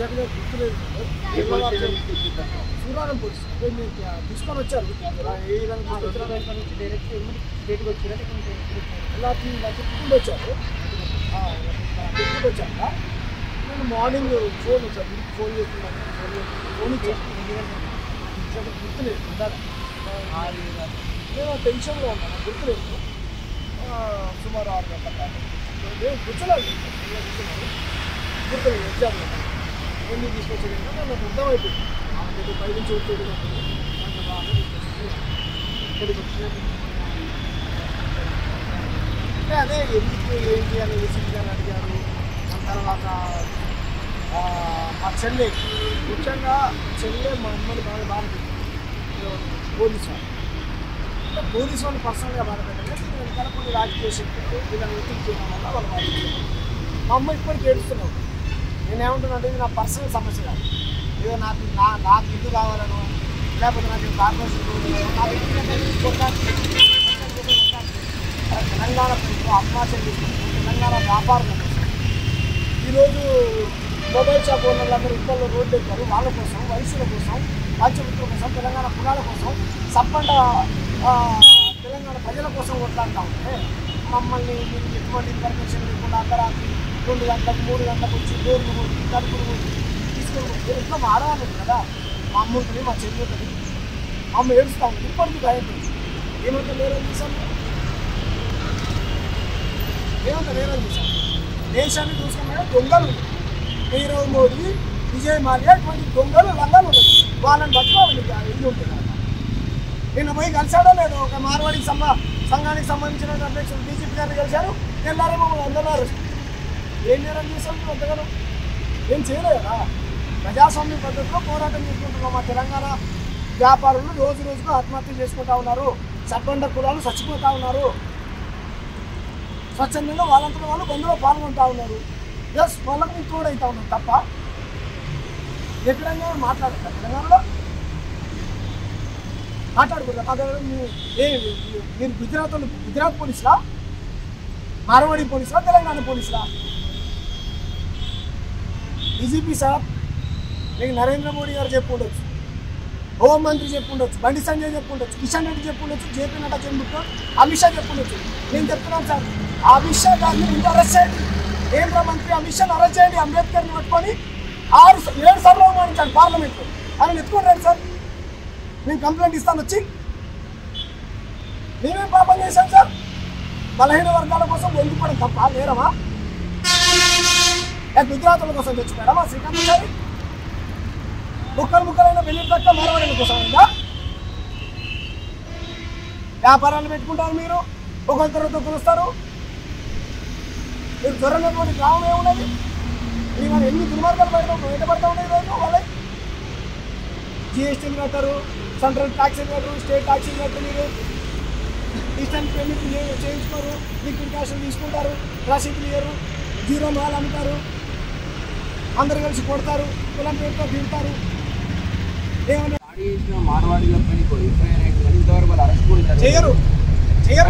ఎగ్జాక్ట్గా గుర్తులేదు. సూరారం పోలీసు తీసుకొని వచ్చారు. ఏ విధంగా డైరెక్ట్ స్టేట్కి వచ్చారా ఇలా తిప్పుకుంటూ వచ్చారు. తిప్పుకుంటూ వచ్చాక నేను మార్నింగ్ ఫోన్ వచ్చాను, ఫోన్ చేస్తున్నాను. ఫోన్ ఇచ్చాను, గుర్తులేదు. నేను టెన్షన్లో ఉన్నాను, గుర్తులేదు. సుమారు 6 గంటల కాదు, నేను కూర్చోలేదు. గుర్తులేదు. ఎగ్జామ్లో ఎందుకు తీసుకొచ్చేది నాకు అర్థమైపోయింది. ఆమెకు పై నుంచి వచ్చేది అంటే అదే ఎందుకు ఏంటి అని రిసీట్ గారు అడిగారు. తర్వాత మా చెల్లె, ముఖ్యంగా చెల్లె మా అమ్మని బాధ పోలీసు వాళ్ళు, అంటే పోలీసు వాళ్ళు పర్సనల్గా బాధపెట్టలేదు. వెనకాల కొన్ని రాజకీయ శక్తులు వీళ్ళని ఒత్తిడి చేయడం వల్ల వాళ్ళు బాధపడుతున్నారు. మా అమ్మ ఇప్పటికి ఏడుస్తున్నావు. నేనేమంటున్నా అంటే ఇది నా పర్సనల్ సమస్య కాదు. ఏదో నాకు ఇల్లు కావాలను, లేకపోతే నాకు కార్పొరేషన్ తెలంగాణ ప్రభుత్వం అమ్మాచం తీసుకుంటుంది. తెలంగాణ వ్యాపారం ఈరోజు మొబైల్ షాప్ ఓనర్లందరూ ఇళ్ళలో రోడ్డు ఎక్కారు. వాళ్ళ కోసం, వయసుల కోసం, రాజ్యమిత్రుల కోసం, తెలంగాణ కులాల కోసం, సప్పండ తెలంగాణ ప్రజల కోసం కొట్లాడుతూ ఉంటే మమ్మల్ని మీరు ఎటువంటి ఇన్ఫర్మేషన్ లేకుండా అర్ధరాత్రి 2 గంటలకు 3 గంటలకు వచ్చి డోర్లు కొట్టి తలుపులు కొట్టి తీసుకొని ఎట్లా ఆడవాళ్ళు కదా. మా అమ్మ ఉంటుంది, మా చెల్లి ఉంటుంది. మా అమ్మ ఏడుస్తూ ఉంటుంది. ఇప్పటికీ భయపడుతుంది. ఏమంటే నేరం చేశాను, ఏమంటే నేరం చేశాను. దేశాన్ని చూసుకున్నా దొంగలు నీరవ్ మోడీ, విజయ్ మాల్యా ఇటువంటి దొంగలు లంగాలు ఉన్నాయి. వాళ్ళని పట్టుకోవాలి. ఇది ఉంటుంది కదా. నిన్న పోయి కలిశాడో లేదు ఒక మార్వాడి సంఘానికి సంబంధించిన అధ్యక్షులు డీజీపీ గారిని కలిశారు. తెల్లారే మమ్మల్ని అందరూ ఏం నేరం చేశాం అంతగానో ఏం చేయలేదు కదా. ప్రజాస్వామ్య పద్ధతిలో పోరాటం చేసుకుంటున్నాం. మా తెలంగాణ వ్యాపారులు రోజు రోజుకు ఆత్మహత్యలు చేసుకుంటా ఉన్నారు. సబ్బండ కులాలు చచ్చిపోతూ ఉన్నారు. స్వచ్ఛందంగా వాళ్ళంతా వాళ్ళు బంధులో పాల్గొంటూ ఉన్నారు. జస్ట్ వాళ్ళకు మేము తోడవుతా ఉన్నాం తప్ప ఎక్కడైనా మాట్లాడతారు. తెలంగాణలో మాట్లాడుకుంటారు. మీరు గుజరాత్ పోలీసులా, మార్వాడి పోలీసులా, తెలంగాణ పోలీసులా? డీజీపీ సాబ్ మీకు నరేంద్ర మోడీ గారు చెప్పు ఉండొచ్చు, హోంమంత్రి చెప్పు ఉండొచ్చు, బండి సంజయ్ చెప్పు ఉండొచ్చు, కిషన్ రెడ్డి చెప్పు ఉండొచ్చు, జేపీ నడ్డా చెందుకు, అమిత్ షా చెప్పు ఉండొచ్చు. నేను చెప్తున్నాను సార్, అమిత్ షా గారిని ముందు అరెస్ట్ చేయండి. కేంద్ర మంత్రి అమిత్ షాని అరెస్ట్ చేయండి. అంబేద్కర్ని పట్టుకొని 7 సార్లు అవమానించాడు పార్లమెంట్లో. ఆయన ఎత్తుకోండి సార్, నేను కంప్లైంట్ ఇస్తాను వచ్చి. నేనేం పాపం చేశాను సార్? బలహీన వర్గాల కోసం వండుకోవడం తప్ప నేరమా? గుజరాతుల కోసం తెచ్చుకోవడం మా శ్రీకాంత్ గారి ముక్కలైన వెళ్ళి తక్క మరవడం కోసం అయిందా? వ్యాపారాలు పెట్టుకుంటారు మీరు, ఒకరి తర్వాత ఒకరు వస్తారు. మీరు దొరన్నటువంటి గ్రామం ఏమున్నది? మీరు ఎన్ని దుర్మార్గాలు బయటపడతా ఉన్నాయి రోజు. వాళ్ళే జిఎస్టీలు కట్టారు, సెంట్రల్ ట్యాక్సీలు కట్టరు, స్టేట్ ట్యాక్సీలు కట్టరు. మీరు డిస్టెన్స్ పేమెంట్ చేయించుకోరు, లిక్విడ్ క్యాష్ తీసుకుంటారు, రసీదులు ఇయ్యరు, జీరో మాల్ అమ్ముతారు, అందరు కలిసి కొడతారు, కులం పేరుతో దిగుతారు. ఏమన్నా చేయరు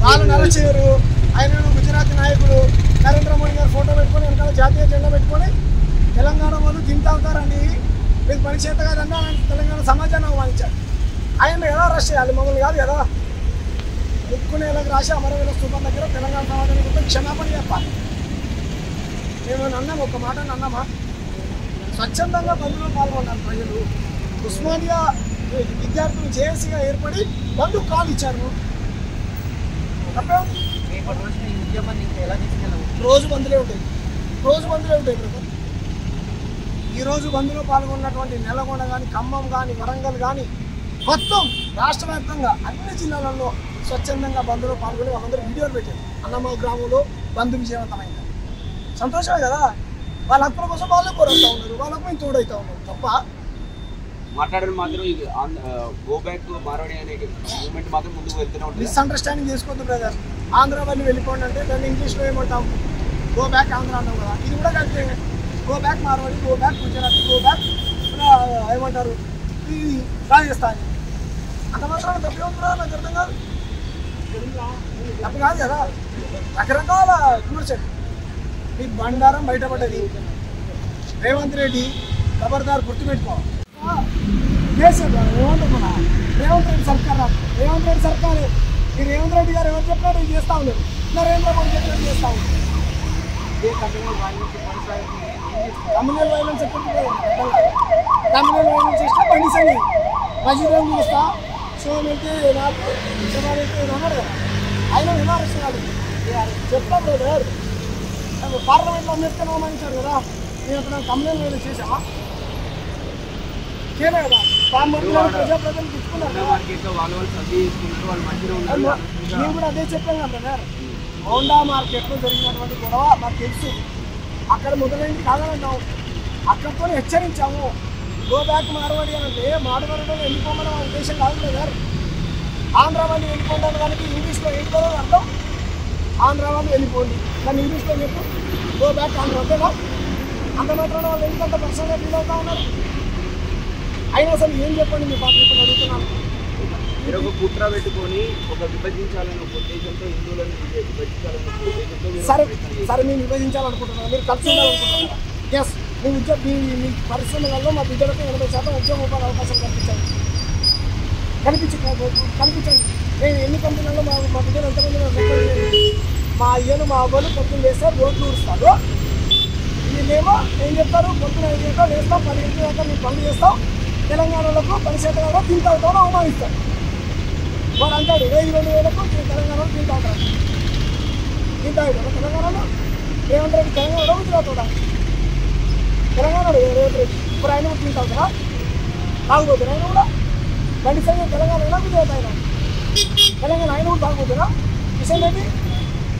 వాళ్ళని అరెస్ట్ చేయరు. ఆయన గుజరాత్ నాయకుడు నరేంద్ర మోడీ గారు ఫోటో పెట్టుకొని వెనకాల జాతీయ జెండా పెట్టుకొని తెలంగాణ వాళ్ళు తింటావుతారని మీకు పని చేత కాదన్నా తెలంగాణ సమాజాన్ని అవమానించారు. ఆయన ఎలా అరెస్ట్ చేయాలి? మమ్మల్ని కాదు కదా. ముక్కునేలకు రాసి అమరవీర స్థూపం దగ్గర తెలంగాణ సమాజానికి క్షమాపణ చెప్పాలి. మేమని అన్నాం, ఒక మాట అన్నామా? స్వచ్ఛందంగా బంధులో పాల్గొన్నారు ప్రజలు. ఉస్మానియా విద్యార్థులు జేఏసీగా ఏర్పడి బంధు కాల్ ఇచ్చారు. తప్పే ఉంది. రోజు బంధులే ఉంటాయి, బ్రదర్. ఈరోజు బంధులో పాల్గొన్నటువంటి నల్లగొండ కానీ, ఖమ్మం కానీ, వరంగల్ కానీ మొత్తం రాష్ట్ర వ్యాప్తంగా అన్ని జిల్లాలలో స్వచ్ఛందంగా బంధులో పాల్గొని వాళ్ళందరూ వీడియోలు పెట్టారు. అన్నమ్మ గ్రామంలో బంధు విజయవంతమైంది. సంతోషమే కదా. వాళ్ళ హక్కుల కోసం వాళ్ళే పోరాడుతూ ఉన్నారు, వాళ్ళకు మేము తోడవుతా ఉన్నాం తప్ప మాట్లాడడం మాత్రం గో బ్యాక్ మార్వాడి అనే మూవ్మెంట్ మాత్రం ముందుకు వెళ్తూనే ఉంటుంది. మిస్అండర్స్టాండింగ్ చేసుకోవద్దు బ్రదర్. ఆంధ్ర వాళ్ళు వెళ్ళిపోండి అంటే దాన్ని ఇంగ్లీష్లో ఏమంటాం? గో బ్యాక్ ఆంధ్ర అన్నాం కదా. ఇది కూడా కలిపి go back Marwadi, go back Gujarat, go back ఏమంటారు ఈ రాజస్థాన్. అంత మాత్రం తప్పే ఉందా? నాకు అర్థం కాదు. తప్పు కాదు కదా. రకరకాల విమర్శలు. మీ బండారం బయటపడ్డది. రేవంత్ రెడ్డి ఖబర్దార్ గుర్తుపెట్టుకో. దేశంలో ఏమంటున్నా రేవంత్ రెడ్డి సర్కార్ రాదు. రేవంత్ రెడ్డి సర్కారే. ఈ రేవంత్ రెడ్డి గారు ఎవరు చెప్పినట్టు ఇది చేస్తూ ఉన్నారు. నరేంద్ర మోడీ చెప్పినట్టు చేస్తూ ఉన్నారు. కమ్యూనల్ వైలెన్స్ ఎక్కడికి కమ్యూనల్ వైలెన్స్ చేస్తే కనీసం మసీదులను చూస్తా శివం వెళ్తే నాకు శివాలు వెళ్తే అన్నాడు కదా. ఆయన విమర్శిస్తున్నాడు చెప్తాం బ్రదర్. పార్లమెంట్లో అంబేద్కర్ అవమానించాడు కదా. నేను అక్కడ కమ్యూనల్ వైలెన్స్ చేసామా చేయలే కదా. ప్రజాప్రజలు తెచ్చుకున్నారు కదా. నేను కూడా అదే చెప్పాను కదా బ్రదర్. హోండా మార్కెట్లో జరిగినటువంటి గొడవ మాకు తెలుసు. అక్కడ మొదలైంది కాదనంటాం. అక్కడితో హెచ్చరించాము. గో బ్యాక్ మార్వాడి అని అంటే మార్వాడిలో వెళ్ళిపోమని మా ఉద్దేశం కాదు బ్రదర్. ఆంధ్ర వాళ్ళు వెళ్ళిపోతాను కనుక ఇంగ్లీష్లో వెళ్ళిపోదని అర్థం. ఆంధ్ర వాళ్ళు వెళ్ళిపోండి కానీ ఇంగ్లీష్లో చెప్పు గో బ్యాక్ ఆంధ్ర అంతేనా. అంత మాత్రం వాళ్ళు ఎందుకంత పర్సనల్గా ఫీల్ అవుతా ఉన్నారు. అయినా అసలు ఏం చెప్పండి మీ పాప ఇప్పుడు అడుగుతున్నాను. మీరు ఒక కుట్ర పెట్టుకొని ఒక విభజించాలని ఒక ఉద్దేశంతో హిందువులను విభజించాలని ఒక ఉద్దేశంతో సరే మేము విభజించాలనుకుంటున్నాను. మీరు ఖర్చు ఉండాలనుకుంటున్నాను. ఎస్ మీ మీ పరిశ్రమలలో మా బిడ్డలకు 80% ఉద్యోగ ఉపాధి అవకాశం కనిపించండి. నేను ఎన్ని కంపెనీలలో మా బిడ్డలు ఎంతమంది మా అయ్యలు మా అవ్వలు పొద్దున్న వేస్తారు రోడ్లు ఊడుస్తారు. వీళ్ళేమో ఏం చెప్తారు పొద్దున 5 గంటలు వేస్తాం 10 గంటల దాకా మేము పనులు చేస్తాం. తెలంగాణలకు పనిచేత కూడా తింటావుతామని అవమానిస్తాడు. వాడు అంటాడు 1000-2000 తెలంగాణలో తింటావుతాడు. తింటాడు తెలంగాణలో రేవంత్ రెడ్డి తెలంగాణలో గుజరాత్ తెలంగాణలో రేవంత్ రెడ్డి ఇప్పుడు ఆయన కూడా తింటావుతారా తాగుపోతారు. ఆయన కూడా కనీసంగా తెలంగాణ గుజరాత్ ఆయన తెలంగాణ ఆయన కూడా తాగుపోతున్నా. కిషన్ రెడ్డి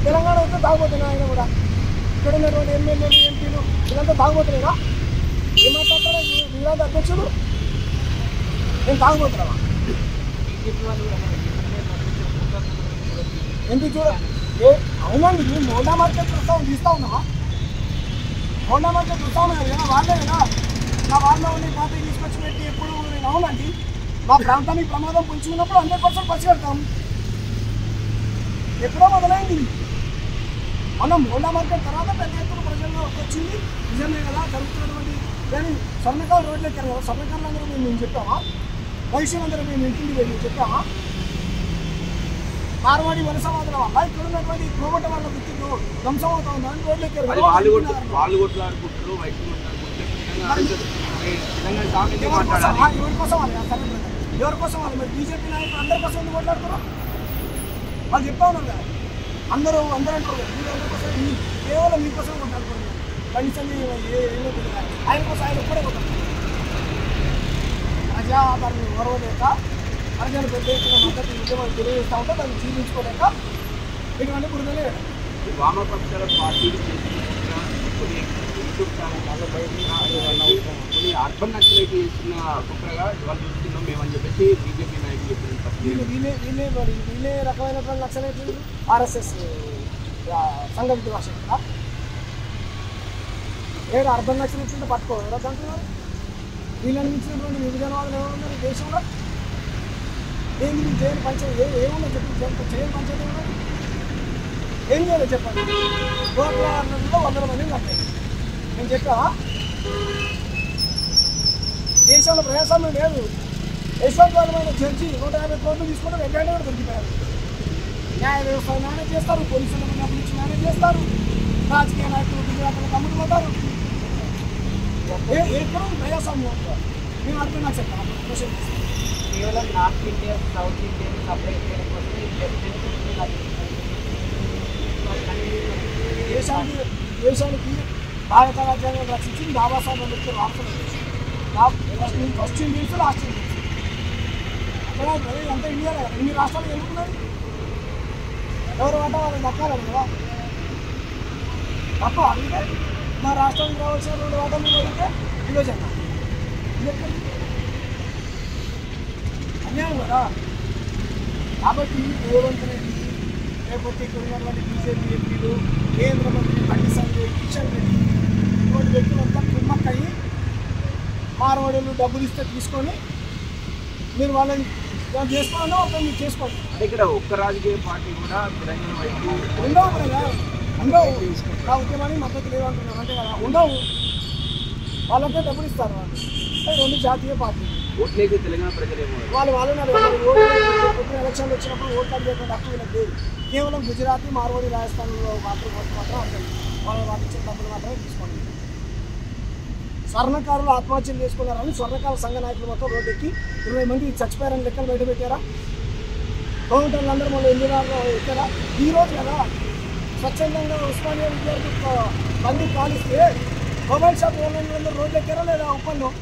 తెలంగాణ అయితే తాగుపోతున్నా. ఆయన కూడా ఇక్కడ ఉన్నటువంటి ఎమ్మెల్యేలు ఎంపీలు వీళ్ళంతా తాగుపోతున్నాయినా. ఏం మాట్లాడతారా వీళ్ళంతా అధ్యక్షులు నేను తాగుపోతున్నావా ఎందుకు చూడ అవునండి. మేము హోండా మార్కెట్ తీస్తా ఉన్నామా. హోండా మార్కెట్ చూస్తా ఉన్నాను కదా. వాళ్ళే కదా నా వాళ్ళలో ఉండి పార్టీ తీసుకొచ్చి పెట్టి ఎప్పుడు నేను అవునండి. మా ప్రాంతానికి ప్రమాదం పుంచుకున్నప్పుడు 100% పసిగడతాం. ఎప్పుడో మొదలైంది. మనం హోండా మార్కెట్ తర్వాత పెద్ద ఎత్తున ప్రజల్లో వచ్చింది నిజమే కదా జరుగుతున్నటువంటి. కానీ స్వర్ణకాల రోడ్లు ఎక్కారు కదా. స్వర్ణకారులందరూ మేము చెప్పామా. వయసులందరూ మేము ఇంటికి వెళ్ళి చెప్పామా. మార్వాడి వలసవాదుల వల్ల ఇక్కడ ఉన్నటువంటి కోమట వాళ్ళ వృత్తిలో ధ్వంసం అవుతా ఉందని రోడ్లు ఎక్కారు. ఎవరి కోసం వాళ్ళు మరి బీజేపీ నాయకులు అందరి కోసం ఎందుకు కొట్లాడుతున్నారు. వాళ్ళు చెప్తా ఉన్నారు కదా. అందరూ అంటారు మీరందరి కోసం కేవలం మీకోసం కొట్లాడుకోండి. కనీసం ఏమవుతుంది ఆయన కోసం ఆయన ఒక్కడే కొట్టారు. ప్రజాదరణ ఓర్వలేక ప్రజలు పెద్ద ఎత్తున మద్దతు ఉద్యమాలు తెలియజేస్తూ ఉంటే దాన్ని జీవించుకోలేక ఇటువంటి బురదలే వామపక్షాల పార్టీలు కొన్ని యూట్యూబ్ ఛానల్ కొన్ని అర్బన్ నక్సలైట్ చేస్తున్న కుట్రగా వాళ్ళు చూస్తున్నాం మేమని చెప్పేసి బీజేపీ నాయకులు చెప్పిన వీళ్ళే రకమైనటువంటి నక్సలైట్లు ఆర్ఎస్ఎస్ సంఘ విద్వాస ఏడు అర్బన్ నక్సలైట్లు పట్టుకోవాలి అంటున్నారు. వీళ్ళని మించినటువంటి విభజనవాదులు ఏమన్నారు దేశంలో. ఏంటి మీరు చేయని పంచాయతీ ఏమన్నా చెప్పి చేయని పంచాయతీ ఏమన్నా ఏం చేయాలో చెప్పండి. 100 మందిని కట్టాయి. నేను చెప్పా దేశంలో ప్రజాస్వామ్యం లేదు. యశ్వంతమైన జడ్జి 150 కోట్లు తీసుకుంటే వెంటనే కూడా దొరికిపోయారు. న్యాయ వ్యవస్థ మేనేజ్ చేస్తారు. పోలీసులు గురించి మేనేజ్ చేస్తారు. రాజకీయ నాయకులు గుజరాత్లో కమ్ముడు పోతారు. ఎక్కడ ప్రజాస్వామ్యం మేము అర్థం నాకు చెప్తాను. క్వశ్చన్ కేవలం north India south India separate చేయడం కోసం దేశానికి భారత రాజ్యాంగం రక్షించింది బాబాసాహెబ్ అంబేద్కర్ రాష్ట్రం. ఫస్ట్ ఇండియన్స్ లాస్ట్ ఇండియన్స్ అక్కడ అంతా ఇండియాలో కదా. ఇన్ని రాష్ట్రాలు ఎన్నుకున్నారు. ఎవరు వాటా వాళ్ళకి దక్కాలి కదా. తప్ప అందుకే మా రాష్ట్రానికి రావాల్సిన 2 వాటాలు అడిగితే విభజన అన్యాయం కదా. కాబట్టి రేవంత్ రెడ్డి లేకపోతే ఇక్కడ ఉన్నటువంటి బీజేపీ ఎంపీలు కేంద్ర మంత్రి బండి సంజయ్ కిషన్ రెడ్డి ఇటువంటి వ్యక్తులంతా కుమ్మక్కయ్యి మార్వాడీలు డబ్బులు ఇస్తే తీసుకొని మీరు వాళ్ళని చేసుకోవాలన్నా ఒక మీరు చేసుకోండి. అంటే ఇక్కడ ఒక్క రాజకీయ పార్టీ కూడా తెలంగాణ వైపు ఉండవు కదా. ఉండవు. నా ఉద్యమానికి మద్దతు లేదంటున్నాను అంతే కదా. ఉండవు. వాళ్ళకే డబ్బులు ఇస్తారు వాళ్ళు. అవి రెండు జాతీయ పార్టీలు. ఓట్లేసే తెలంగాణ ప్రజలేమో వాళ్ళని ఎలక్షన్లు వచ్చినప్పుడు ఓట్లు అడిగేటువంటి హక్కు వీళ్ళకి లేదు. కేవలం గుజరాతీ, మార్వాడి, రాజస్థాన్లో మాత్రం అర్థం వాళ్ళు ఇచ్చిన డబ్బులు మాత్రమే తీసుకోండి. స్వర్ణకారులు ఆత్మహత్యలు చేసుకున్నారని స్వర్ణకారుల సంఘ నాయకులు మొత్తం రోడ్డు ఎక్కి 20 మంది చచ్చిపోయారని లెక్కలు బయట పెట్టారా? కౌంటర్లు అందరూ మొన్న ఎన్నికల్లో ఎక్కారా? ఈరోజు కదా స్వచ్ఛందంగా ఉస్మానియా విద్యార్థి బండి కాలిస్తే మొబైల్ షాప్ ఓనర్లందరూ రోడ్లు ఎక్కారా లేదా? ఒప్పందం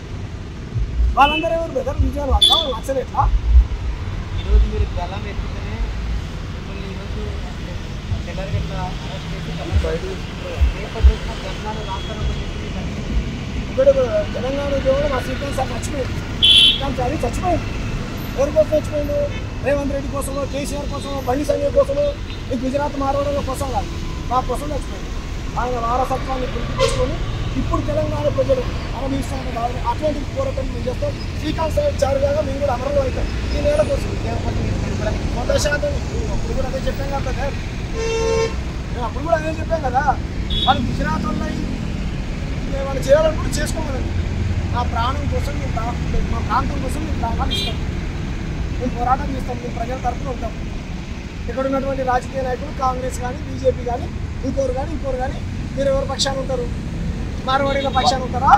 వాళ్ళందరూ ఎవరు బెదర్ విజయాలు వస్తాం నచ్చలేట్లా? ఈరోజు మీరు గలం ఎత్తుతేనే మిమ్మల్ని ఈరోజు తెల్లరిగట్ల అరెస్ట్ చేసి రేపటి రోజున ధర్నాలు రాష్ట్రంలో ఇప్పుడు తెలంగాణ ఉద్యోగంలో మా శ్రీకాంత్ సార్ చచ్చిపోయింది. శ్రీకాంత్ సార్ చచ్చిపోయింది. ఎవరి కోసం చచ్చిపోయిండు? రేవంత్ రెడ్డి కోసమో, కేసీఆర్ కోసమో, బండి సంజయ్ కోసమో, ఈ గుజరాత్ మార్వాడల కోసం కాదు, మా కోసం చచ్చిపోయింది. ఆయన వారసత్వాన్ని గుర్తుపెట్టుకొని ఇప్పుడు తెలంగాణ ప్రజలు అనుభవిస్తున్న బాధ అటువంటి పోరాటం మేము చేస్తాం. శ్రీకాంత్ సార్ చారుగా మేము కూడా అమరులు అవుతాం ఈ నేల కోసం. 100% అప్పుడు కూడా అదే చెప్పాం కదా సార్, మేము అప్పుడు కూడా అదే చెప్పాం కదా. వాళ్ళు గుజరాత్ ఉన్నాయి, వాళ్ళు చేయాలనుకుంటే చేసుకోమని. నా ప్రాణం కోసం మా ప్రాంతం కోసం మేము ప్రాణాలు ఇస్తాం, మేము పోరాటం చేస్తాం, మేము ప్రజల తరఫున ఉంటాం. ఇక్కడ ఉన్నటువంటి రాజకీయ నాయకులు కాంగ్రెస్ కానీ, బీజేపీ కానీ, ఇంకోరు కానీ మీరు ఎవరి పక్షాన ఉంటారు? మార్వాడీల పక్షాన ఉంటారా?